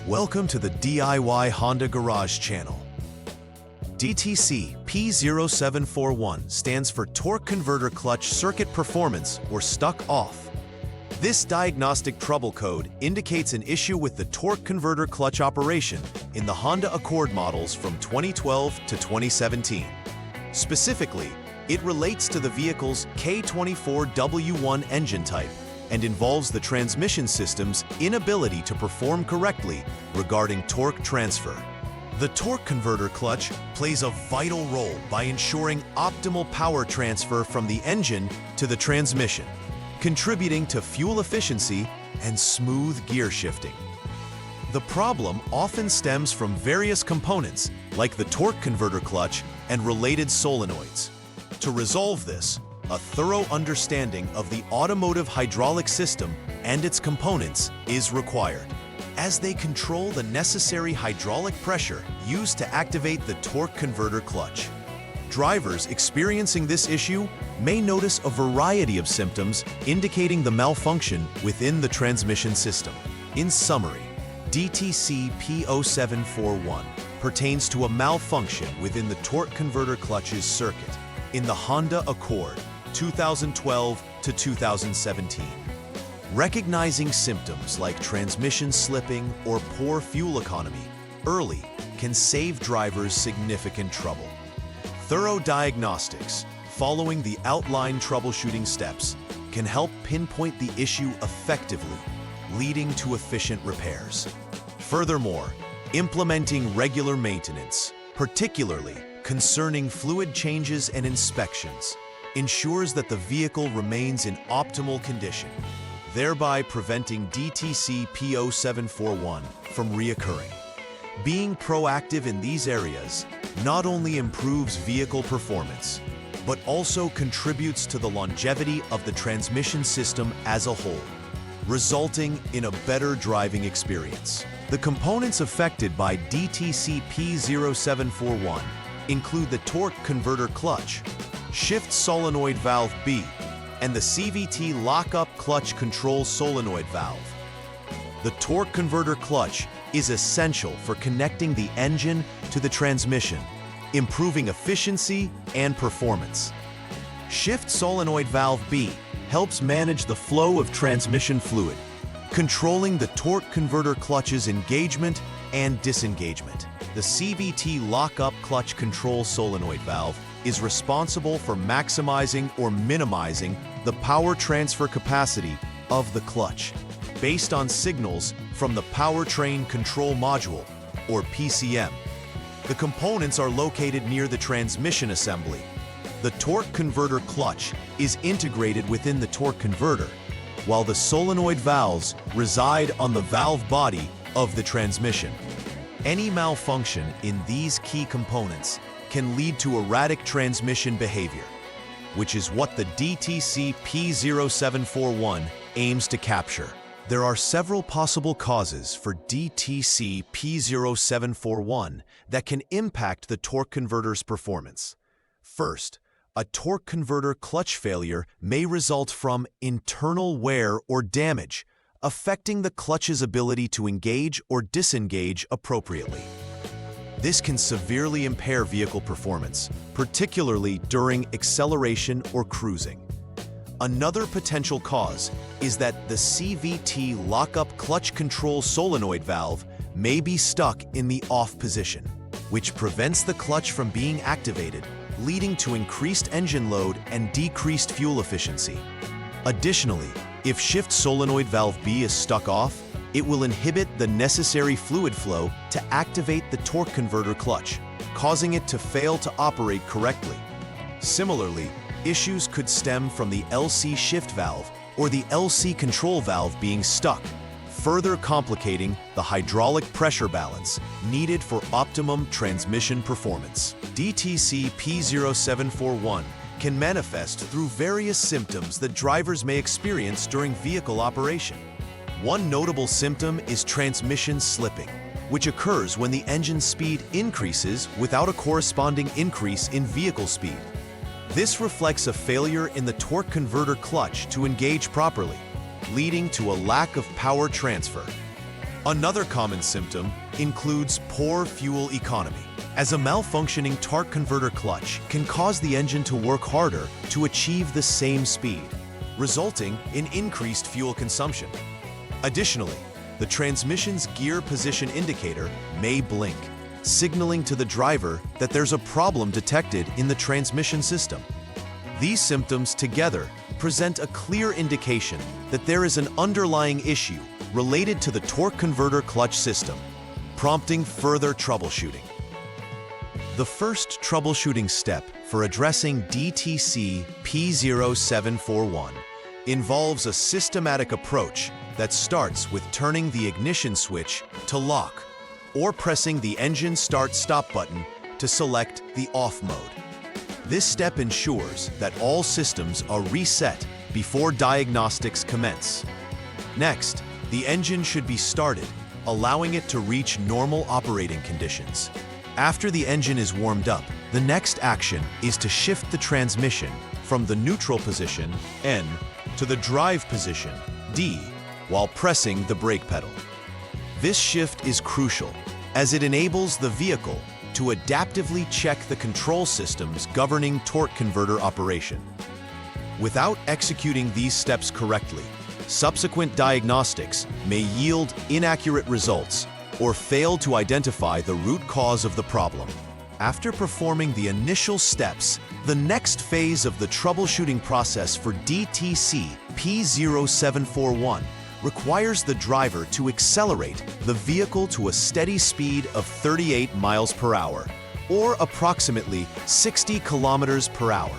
Welcome to the DIY Honda Garage channel. DTC P0741 stands for Torque Converter Clutch Circuit Performance, or stuck off. This diagnostic trouble code indicates an issue with the torque converter clutch operation in the Honda Accord models from 2012 to 2017. Specifically, it relates to the vehicle's K24W1 engine type and involves the transmission system's inability to perform correctly regarding torque transfer. The torque converter clutch plays a vital role by ensuring optimal power transfer from the engine to the transmission, contributing to fuel efficiency and smooth gear shifting. The problem often stems from various components like the torque converter clutch and related solenoids. To resolve this, a thorough understanding of the automotive hydraulic system and its components is required, as they control the necessary hydraulic pressure used to activate the torque converter clutch. Drivers experiencing this issue may notice a variety of symptoms indicating the malfunction within the transmission system. In summary, DTC P0741 pertains to a malfunction within the torque converter clutch's circuit in the Honda Accord 2012 to 2017. Recognizing symptoms like transmission slipping or poor fuel economy early can save drivers significant trouble. Thorough diagnostics, following the outlined troubleshooting steps, can help pinpoint the issue effectively, leading to efficient repairs. Furthermore, implementing regular maintenance, particularly concerning fluid changes and inspections, ensures that the vehicle remains in optimal condition, thereby preventing DTC P0741 from reoccurring. Being proactive in these areas not only improves vehicle performance, but also contributes to the longevity of the transmission system as a whole, resulting in a better driving experience. The components affected by DTC P0741 include the torque converter clutch, shift solenoid valve B, and the CVT lockup clutch control solenoid valve. The torque converter clutch is essential for connecting the engine to the transmission, improving efficiency and performance. Shift solenoid valve B helps manage the flow of transmission fluid, controlling the torque converter clutch's engagement and disengagement. The CVT lockup clutch control solenoid valve is responsible for maximizing or minimizing the power transfer capacity of the clutch based on signals from the Powertrain Control Module, or PCM. The components are located near the transmission assembly. The torque converter clutch is integrated within the torque converter, while the solenoid valves reside on the valve body of the transmission. Any malfunction in these key components can lead to erratic transmission behavior, which is what the DTC P0741 aims to capture. There are several possible causes for DTC P0741 that can impact the torque converter's performance. First, a torque converter clutch failure may result from internal wear or damage, affecting the clutch's ability to engage or disengage appropriately. This can severely impair vehicle performance, particularly during acceleration or cruising. Another potential cause is that the CVT lockup clutch control solenoid valve may be stuck in the off position, which prevents the clutch from being activated, leading to increased engine load and decreased fuel efficiency. Additionally, if shift solenoid valve B is stuck off, it will inhibit the necessary fluid flow to activate the torque converter clutch, causing it to fail to operate correctly. Similarly, issues could stem from the LC shift valve or the LC control valve being stuck, further complicating the hydraulic pressure balance needed for optimum transmission performance. DTC P0741 can manifest through various symptoms that drivers may experience during vehicle operation. One notable symptom is transmission slipping, which occurs when the engine speed increases without a corresponding increase in vehicle speed. This reflects a failure in the torque converter clutch to engage properly, leading to a lack of power transfer. Another common symptom includes poor fuel economy, as a malfunctioning torque converter clutch can cause the engine to work harder to achieve the same speed, resulting in increased fuel consumption. Additionally, the transmission's gear position indicator may blink, signaling to the driver that there's a problem detected in the transmission system. These symptoms together present a clear indication that there is an underlying issue related to the torque converter clutch system, prompting further troubleshooting. The first troubleshooting step for addressing DTC P0741 involves a systematic approach that starts with turning the ignition switch to lock or pressing the engine start-stop button to select the off mode. This step ensures that all systems are reset before diagnostics commence. Next, the engine should be started, allowing it to reach normal operating conditions. After the engine is warmed up, the next action is to shift the transmission from the neutral position, N, to the drive position, D, while pressing the brake pedal. This shift is crucial, as it enables the vehicle to adaptively check the control systems governing torque converter operation. Without executing these steps correctly, subsequent diagnostics may yield inaccurate results or fail to identify the root cause of the problem. After performing the initial steps, the next phase of the troubleshooting process for DTC P0741 requires the driver to accelerate the vehicle to a steady speed of 38 miles per hour, or approximately 60 kilometers per hour.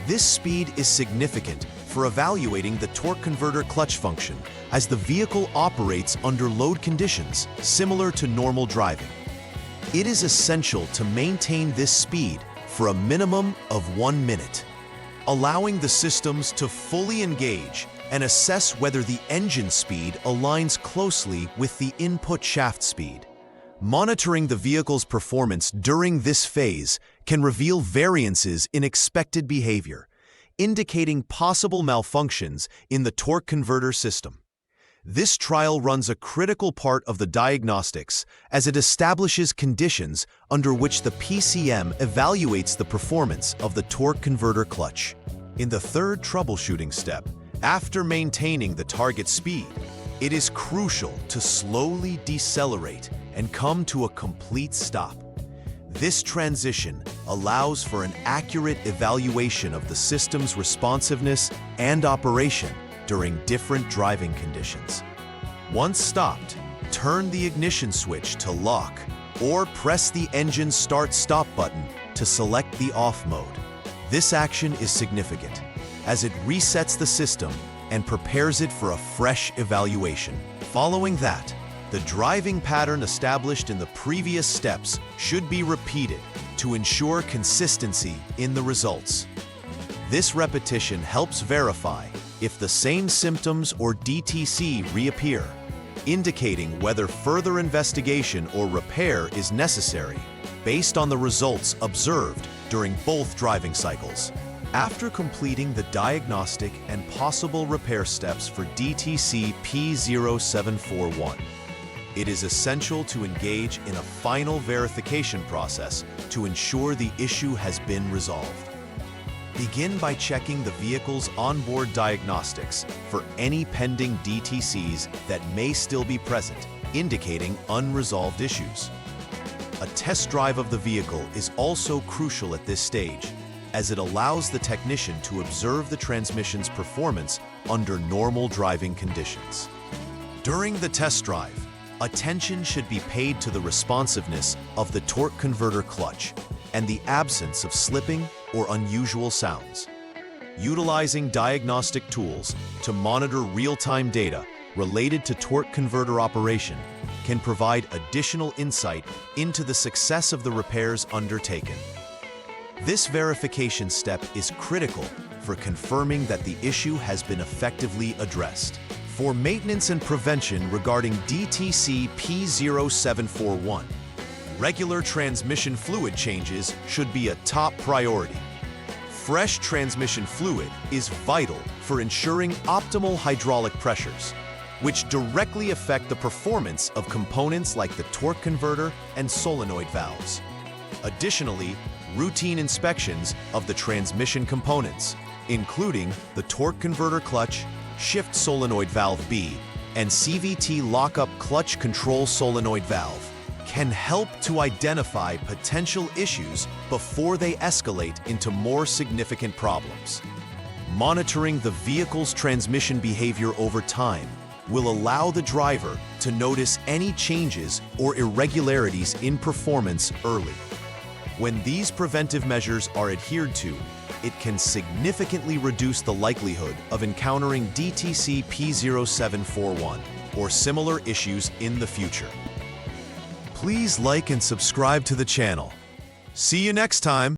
This speed is significant for evaluating the torque converter clutch function, as the vehicle operates under load conditions similar to normal driving. It is essential to maintain this speed for a minimum of 1 minute, allowing the systems to fully engage and assess whether the engine speed aligns closely with the input shaft speed. Monitoring the vehicle's performance during this phase can reveal variances in expected behavior, indicating possible malfunctions in the torque converter system. This trial runs a critical part of the diagnostics, as it establishes conditions under which the PCM evaluates the performance of the torque converter clutch. In the third troubleshooting step, after maintaining the target speed, it is crucial to slowly decelerate and come to a complete stop. This transition allows for an accurate evaluation of the system's responsiveness and operation during different driving conditions. Once stopped, turn the ignition switch to lock or press the engine start-stop button to select the off mode. This action is significant, as it resets the system and prepares it for a fresh evaluation. Following that, the driving pattern established in the previous steps should be repeated to ensure consistency in the results. This repetition helps verify if the same symptoms or DTC reappear, indicating whether further investigation or repair is necessary based on the results observed during both driving cycles. After completing the diagnostic and possible repair steps for DTC P0741, it is essential to engage in a final verification process to ensure the issue has been resolved. Begin by checking the vehicle's onboard diagnostics for any pending DTCs that may still be present, indicating unresolved issues. A test drive of the vehicle is also crucial at this stage, as it allows the technician to observe the transmission's performance under normal driving conditions. During the test drive, attention should be paid to the responsiveness of the torque converter clutch and the absence of slipping or unusual sounds. Utilizing diagnostic tools to monitor real-time data related to torque converter operation can provide additional insight into the success of the repairs undertaken. This verification step is critical for confirming that the issue has been effectively addressed. For maintenance and prevention regarding DTC P0741, regular transmission fluid changes should be a top priority. Fresh transmission fluid is vital for ensuring optimal hydraulic pressures. which directly affect the performance of components like the torque converter and solenoid valves. Additionally, routine inspections of the transmission components, including the torque converter clutch, shift solenoid valve B, and CVT lockup clutch control solenoid valve, can help to identify potential issues before they escalate into more significant problems. Monitoring the vehicle's transmission behavior over time will allow the driver to notice any changes or irregularities in performance early. When these preventive measures are adhered to, it can significantly reduce the likelihood of encountering DTC P0741 or similar issues in the future. Please like and subscribe to the channel. See you next time.